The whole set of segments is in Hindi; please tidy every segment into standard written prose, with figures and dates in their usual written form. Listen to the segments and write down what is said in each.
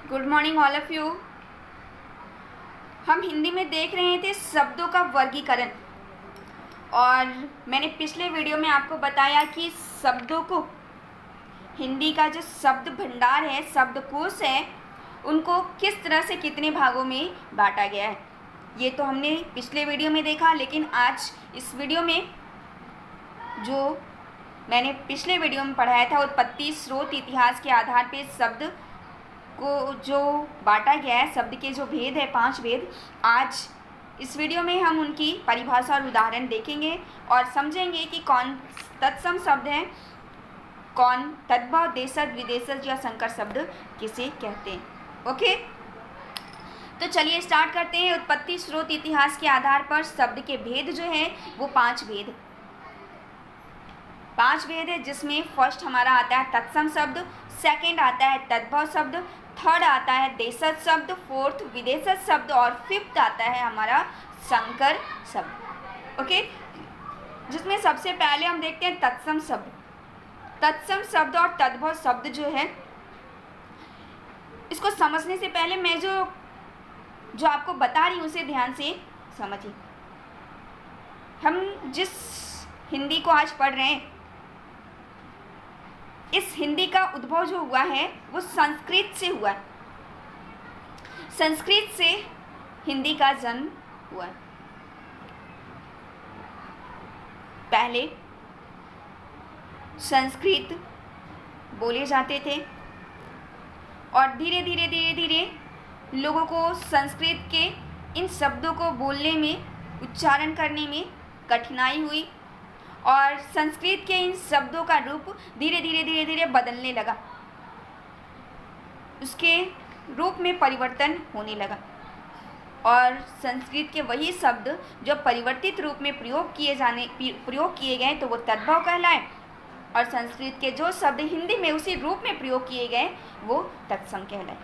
Good morning all of you. हम हिंदी में देख रहे थे शब्दों का वर्गीकरण, और मैंने पिछले वीडियो में आपको बताया कि शब्दों को, हिंदी का जो शब्द भंडार है, शब्दकोश है, उनको किस तरह से कितने भागों में बांटा गया है। ये तो हमने पिछले वीडियो में देखा, लेकिन आज इस वीडियो में जो मैंने पिछले वीडियो में पढ़ाया था, उत्पत्ति, स्रोत, इतिहास के आधार पर शब्द को जो बांटा गया है, शब्द के जो भेद है, 5 भेद, आज इस वीडियो में हम उनकी परिभाषा और उदाहरण देखेंगे और समझेंगे कि कौन तत्सम शब्द हैं, कौन तद्भव, देशज, विदेशज या संकर शब्द किसे कहते हैं। ओके, तो चलिए स्टार्ट करते हैं। उत्पत्ति, स्रोत, इतिहास के आधार पर शब्द के भेद जो है वो 5 भेद है, जिसमें फर्स्ट हमारा आता है तत्सम शब्द, सेकंड आता है तद्भव शब्द, थर्ड आता है देशज शब्द, फोर्थ विदेशज शब्द और फिफ्थ आता है हमारा संकर शब्द। ओके, जिसमें सबसे पहले हम देखते हैं तत्सम शब्द। तत्सम शब्द और तद्भव शब्द जो है, इसको समझने से पहले मैं जो आपको बता रही हूँ उसे ध्यान से समझिए। हम जिस हिंदी को आज पढ़ रहे हैं, इस हिंदी का उद्भव जो हुआ है वो संस्कृत से हुआ है। संस्कृत से हिंदी का जन्म हुआ है। पहले संस्कृत बोले जाते थे और धीरे धीरे लोगों को संस्कृत के इन शब्दों को बोलने में, उच्चारण करने में कठिनाई हुई और संस्कृत के इन शब्दों का रूप धीरे धीरे बदलने लगा, उसके रूप में परिवर्तन होने लगा। और संस्कृत के वही शब्द जो परिवर्तित रूप में प्रयोग किए गए तो वो तद्भव कहलाए, और संस्कृत के जो शब्द हिंदी में उसी रूप में प्रयोग किए गए वो तत्सम कहलाए।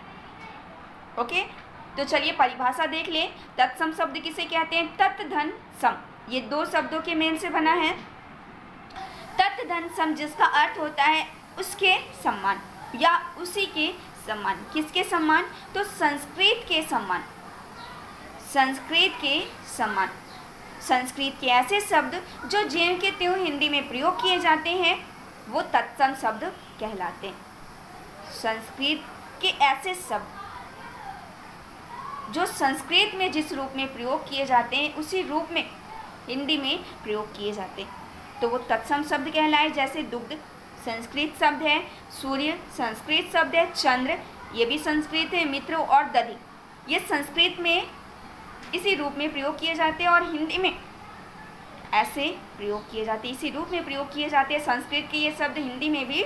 ओके, तो चलिए परिभाषा देख लें। तत्सम शब्द किसे कहते हैं? तत् धन सम, ये 2 शब्दों के मेल से बना है। तत् धन सम, जिसका अर्थ होता है उसके सम्मान या उसी के सम्मान। किसके सम्मान? तो संस्कृत के सम्मान। संस्कृत के सम्मान, संस्कृत के ऐसे शब्द जो ज्यों के त्यों हिंदी में प्रयोग किए जाते हैं वो तत्सम शब्द कहलाते हैं। संस्कृत के ऐसे शब्द जो संस्कृत में जिस रूप में प्रयोग किए जाते हैं उसी रूप में हिंदी में प्रयोग किए जाते हैं तो वो तत्सम शब्द कहलाए। जैसे दुग्ध संस्कृत शब्द है, सूर्य संस्कृत शब्द है, चंद्र ये भी संस्कृत है, मित्र और दधि ये संस्कृत में इसी रूप में प्रयोग किए जाते हैं और हिंदी में ऐसे प्रयोग किए जाते हैं, इसी रूप में प्रयोग किए जाते हैं। संस्कृत के ये शब्द हिंदी में भी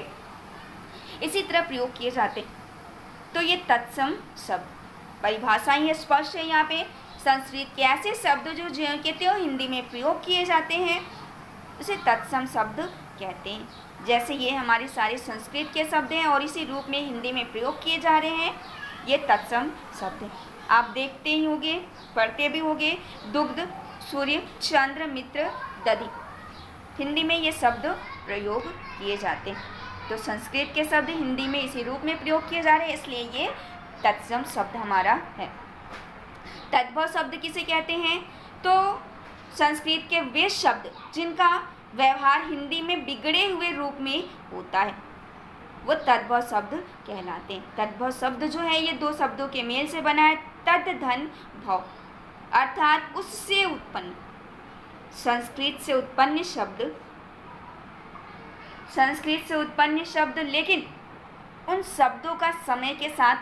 इसी तरह प्रयोग किए जाते हैं, तो ये तत्सम शब्द। परिभाषा ही स्पष्ट है यहाँ पे। संस्कृत के ऐसे शब्द जो ज्यों के त्यों हिंदी में प्रयोग किए जाते हैं उसे तत्सम शब्द कहते हैं। जैसे ये हमारे सारे संस्कृत के शब्द हैं और इसी रूप में हिंदी में प्रयोग किए जा रहे हैं, ये तत्सम शब्द हैं। आप देखते ही होंगे, पढ़ते भी होंगे, दुग्ध, सूर्य, चंद्र, मित्र, दधि, हिंदी में ये शब्द प्रयोग किए जाते हैं। तो संस्कृत के शब्द हिंदी में इसी रूप में प्रयोग किए जा रहे हैं, इसलिए ये तत्सम शब्द हमारा है। तद्भव शब्द किसे कहते हैं? तो संस्कृत के वे शब्द जिनका व्यवहार हिंदी में बिगड़े हुए रूप में होता है वो तद्भव शब्द कहलाते हैं। तद्भव शब्द जो है ये 2 शब्दों के मेल से बना है। तद धन भव, अर्थात उससे उत्पन्न, संस्कृत से उत्पन्न शब्द, लेकिन उन शब्दों का समय के साथ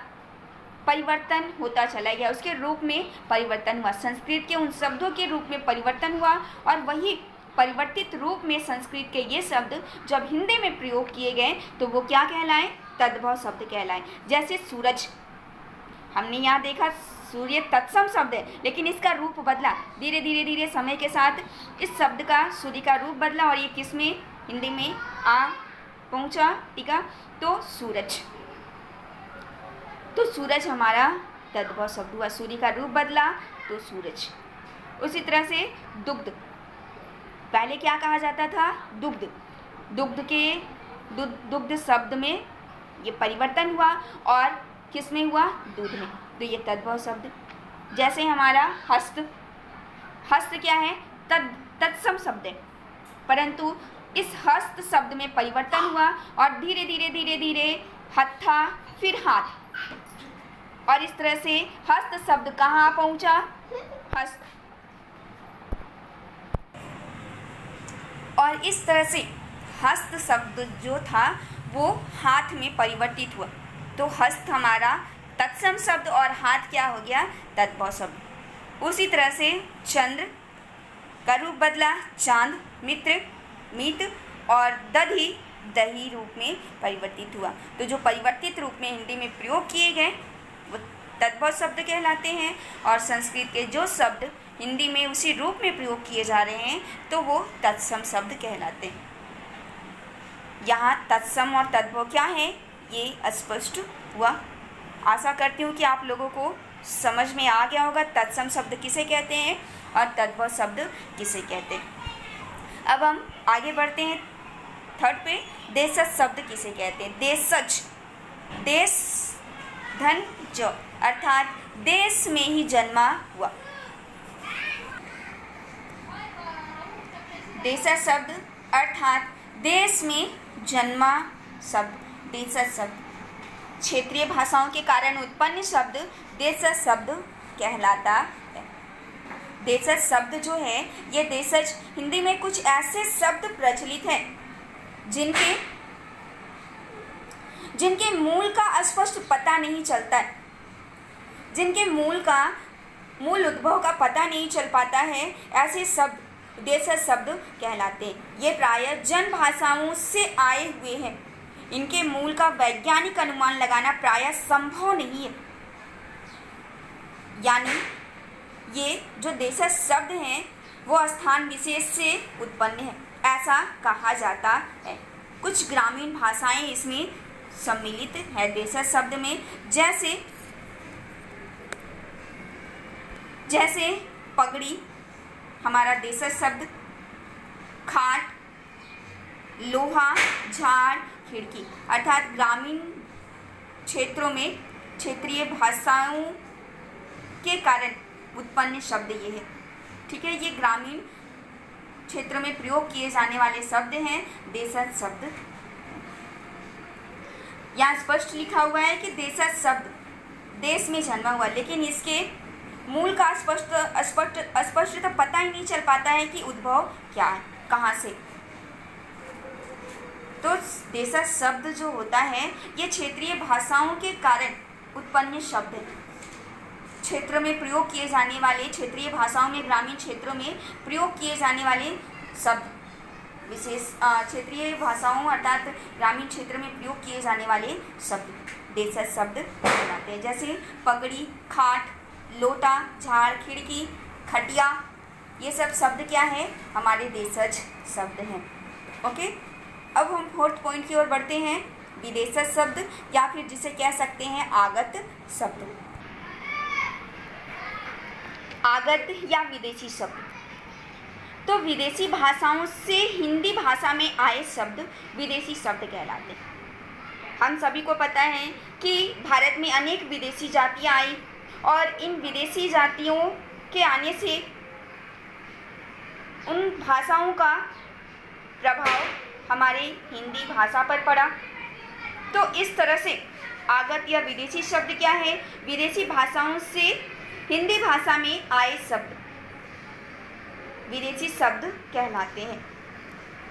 परिवर्तन होता चला गया, उसके रूप में परिवर्तन हुआ। संस्कृत के उन शब्दों के रूप में परिवर्तन हुआ और वही परिवर्तित रूप में संस्कृत के ये शब्द जब हिंदी में प्रयोग किए गए तो वो क्या कहलाए? तद्भव शब्द कहलाए। जैसे सूरज, हमने यहाँ देखा सूर्य तत्सम शब्द है, लेकिन इसका रूप बदला धीरे धीरे समय के साथ। इस शब्द का, सूर्य का रूप बदला और ये किस में? हिंदी में आ पहुँचा, ठीक है, तो सूरज। तो सूरज हमारा तद्भव शब्द हुआ, सूर्य का रूप बदला तो सूरज। उसी तरह से दुग्ध, पहले क्या कहा जाता था? दुग्ध। दुग्ध शब्द में ये परिवर्तन हुआ और किसमें हुआ? दूध में। तो ये तद्भव शब्द। जैसे हमारा हस्त, हस्त क्या है? तत्सम शब्द है, परंतु इस हस्त शब्द में परिवर्तन हुआ और धीरे धीरे धीरे धीरे हत्था, फिर हाथ, और इस तरह से हस्त शब्द कहाँ पहुंचा? हस्त। और इस तरह से हस्त शब्द जो था वो हाथ में परिवर्तित हुआ। तो हस्त हमारा तत्सम शब्द और हाथ क्या हो गया? तद्भव शब्द। उसी तरह से चंद्र का रूप बदला, चांद, मित्र, मित, और दधी, दही रूप में परिवर्तित हुआ। तो जो परिवर्तित रूप में हिंदी में प्रयोग किए गए वो तद्भव शब्द कहलाते हैं, और संस्कृत के जो शब्द हिंदी में उसी रूप में प्रयोग किए जा रहे हैं तो वो तत्सम शब्द कहलाते हैं। यहाँ तत्सम और तद्भव क्या है ये स्पष्ट हुआ। आशा करती हूँ कि आप लोगों को समझ में आ गया होगा तत्सम शब्द किसे कहते हैं और तद्भव शब्द किसे कहते हैं। अब हम आगे बढ़ते हैं थर्ड पे। देशज शब्द किसे कहते हैं? देशज, देश धन ज, अर्थात देश में ही जन्मा हुआ। देशज शब्द अर्थात देश में जन्मा शब्द देशज शब्द। क्षेत्रीय भाषाओं के कारण उत्पन्न शब्द देशज शब्द कहलाता है। देशज शब्द जो है ये देशज, हिंदी में कुछ ऐसे शब्द प्रचलित हैं जिनके मूल का स्पष्ट पता नहीं चलता है, जिनके मूल उद्भव का पता नहीं चल पाता है, ऐसे शब्द देशज शब्द कहलाते हैं। ये प्रायः जन भाषाओं से आए हुए हैं। इनके मूल का वैज्ञानिक अनुमान लगाना प्रायः संभव नहीं है। यानी ये जो देशज शब्द हैं वो स्थान विशेष से उत्पन्न है, ऐसा कहा जाता है। कुछ ग्रामीण भाषाएं इसमें सम्मिलित है देशज शब्द में, जैसे पगड़ी हमारा देशज शब्द, खाट, लोहा, झाड़, खिड़की, अर्थात ग्रामीण क्षेत्रों में क्षेत्रीय भाषाओं के कारण उत्पन्न शब्द ये है। ठीक है, ये ग्रामीण क्षेत्र में प्रयोग किए जाने वाले शब्द हैं देशज शब्द। यहाँ स्पष्ट लिखा हुआ है कि देशज शब्द देश में जन्मा हुआ, लेकिन इसके मूल का स्पष्ट पता ही नहीं चल पाता है कि उद्भव क्या है, कहाँ से। तो देशज शब्द जो होता है ये क्षेत्रीय भाषाओं के कारण उत्पन्न शब्द है। क्षेत्र में प्रयोग किए जाने वाले, क्षेत्रीय भाषाओं में ग्रामीण क्षेत्रों में प्रयोग किए जाने वाले शब्द विशेष क्षेत्रीय भाषाओं अर्थात ग्रामीण क्षेत्र में प्रयोग किए जाने वाले शब्द देशज शब्द कहलाते हैं। जैसे पगड़ी, खाट, लोटा, झाड़, खिड़की, खटिया, ये सब शब्द क्या है? हमारे देशज शब्द हैं। ओके, अब हम फोर्थ पॉइंट की ओर बढ़ते हैं, विदेशज शब्द या फिर जिसे कह सकते हैं आगत शब्द। आगत या विदेशी शब्द, तो विदेशी भाषाओं से हिंदी भाषा में आए शब्द विदेशी शब्द कहलाते हैं। हम सभी को पता है कि भारत में अनेक विदेशी जातियां आई और इन विदेशी जातियों के आने से उन भाषाओं का प्रभाव हमारे हिंदी भाषा पर पड़ा। तो इस तरह से आगत या विदेशी शब्द क्या है? विदेशी भाषाओं से हिंदी भाषा में आए शब्द विदेशी शब्द कहलाते हैं।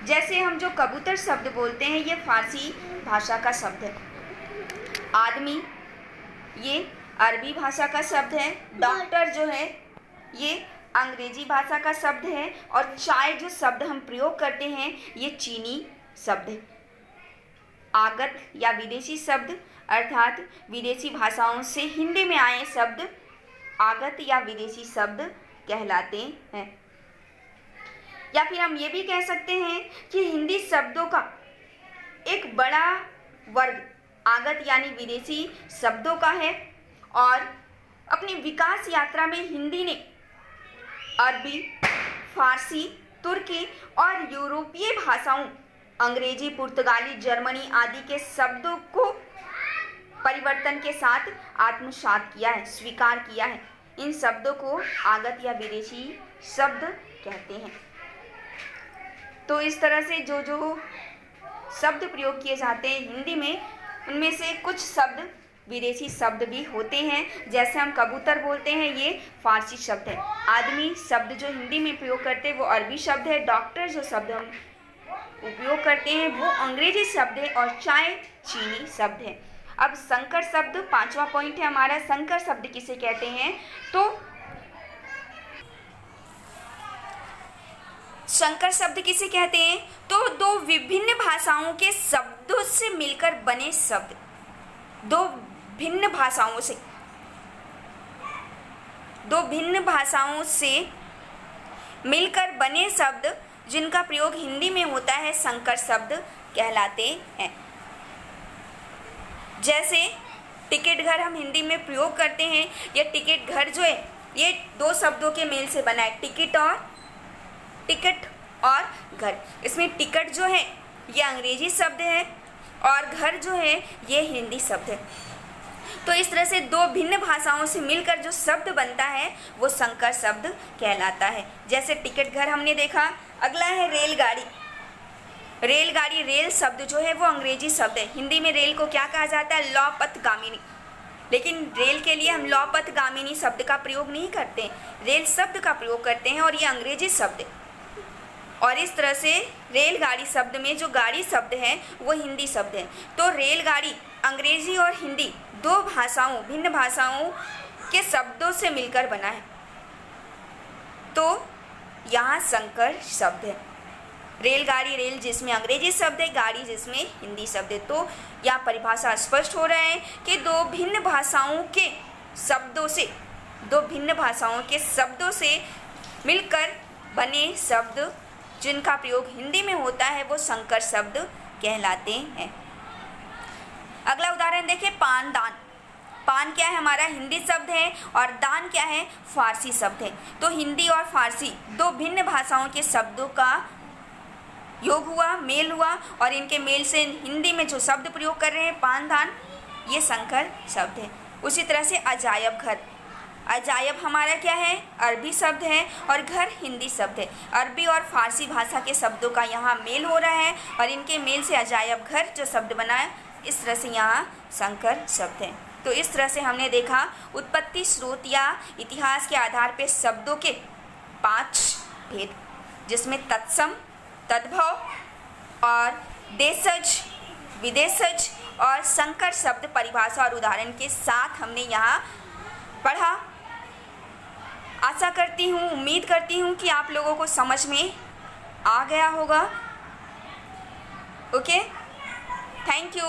जैसे हम जो कबूतर शब्द बोलते हैं ये फारसी भाषा का शब्द है। आदमी ये अरबी भाषा का शब्द है। डॉक्टर जो है ये अंग्रेजी भाषा का शब्द है। और चाय जो शब्द हम प्रयोग करते हैं ये चीनी शब्द है। आगत या विदेशी शब्द अर्थात विदेशी भाषाओं से हिंदी में आए शब्द आगत या विदेशी शब्द कहलाते हैं। या फिर हम ये भी कह सकते हैं कि हिंदी शब्दों का एक बड़ा वर्ग आगत यानी विदेशी शब्दों का है। और अपनी विकास यात्रा में हिंदी ने अरबी, फारसी, तुर्की और यूरोपीय भाषाओं अंग्रेजी, पुर्तगाली, जर्मनी आदि के शब्दों को परिवर्तन के साथ आत्मसात किया है, स्वीकार किया है। इन शब्दों को आगत या विदेशी शब्द कहते हैं। तो इस तरह से जो जो शब्द प्रयोग किए जाते हैं हिंदी में, उनमें से कुछ शब्द विदेशी शब्द भी होते हैं। जैसे हम कबूतर बोलते हैं, ये फारसी शब्द है। आदमी शब्द जो हिंदी में प्रयोग करते हैं वो अरबी शब्द है। डॉक्टर जो शब्द हम उपयोग करते हैं वो अंग्रेजी शब्द है। और चाय चीनी शब्द है। अब संकर शब्द, पांचवा पॉइंट है हमारा, संकर शब्द किसे कहते हैं। तो संकर शब्द किसे कहते हैं, तो दो विभिन्न भाषाओं के शब्दों से मिलकर बने शब्द, दो भिन्न भाषाओं से मिलकर बने शब्द जिनका प्रयोग हिंदी में होता है, संकर शब्द कहलाते हैं। जैसे टिकट घर हम हिंदी में प्रयोग करते हैं। ये टिकट घर जो है ये दो शब्दों के मेल से बना है, टिकट और घर। इसमें टिकट जो है ये अंग्रेजी शब्द है और घर जो है ये हिंदी शब्द है। तो इस तरह से दो भिन्न भाषाओं से मिलकर जो शब्द बनता है वो संकर शब्द कहलाता है। जैसे टिकट घर हमने देखा। अगला है रेलगाड़ी। रेलगाड़ी, रेल शब्द जो है वो अंग्रेजी शब्द है। हिंदी में रेल को क्या कहा जाता है, लौपथगामिनी। लेकिन रेल के लिए हम लौपथगामिनी शब्द का प्रयोग नहीं करते, रेल शब्द का प्रयोग करते हैं और ये अंग्रेजी शब्द है। और इस तरह से रेलगाड़ी शब्द में जो गाड़ी शब्द है वो हिंदी शब्द है। तो रेलगाड़ी अंग्रेजी और हिंदी दो भाषाओं, भिन्न भाषाओं के शब्दों से मिलकर बना है। तो यहाँ संकर शब्द है। रेलगाड़ी, रेल जिसमें अंग्रेजी शब्द है, गाड़ी जिसमें हिंदी शब्द है। तो यह परिभाषा स्पष्ट हो रहा है कि दो भिन्न भाषाओं के शब्दों से मिलकर बने शब्द जिनका प्रयोग हिंदी में होता है वो संकर शब्द कहलाते हैं। अगला उदाहरण देखिए, पान, दान। पान क्या है, हमारा हिंदी शब्द है और दान क्या है, फारसी शब्द है। तो हिंदी और फारसी दो भिन्न भाषाओं के शब्दों का योग हुआ, मेल हुआ और इनके मेल से हिंदी में जो शब्द प्रयोग कर रहे हैं पान, दान, ये संकर शब्द है। उसी तरह से अजायब घर। अजायब हमारा क्या है, अरबी शब्द है और घर हिंदी शब्द है। अरबी और फारसी भाषा के शब्दों का यहाँ मेल हो रहा है और इनके मेल से अजायब घर जो शब्द बना है, इस तरह से यहाँ संकर शब्द है। तो इस तरह से हमने देखा उत्पत्ति, स्रोत या इतिहास के आधार पर शब्दों के 5 भेद, जिसमें तत्सम, तद्भव और देशज, विदेशज और संकर शब्द परिभाषा और उदाहरण के साथ हमने यहाँ पढ़ा। आशा करती हूँ, उम्मीद करती हूँ कि आप लोगों को समझ में आ गया होगा। Okay, thank you.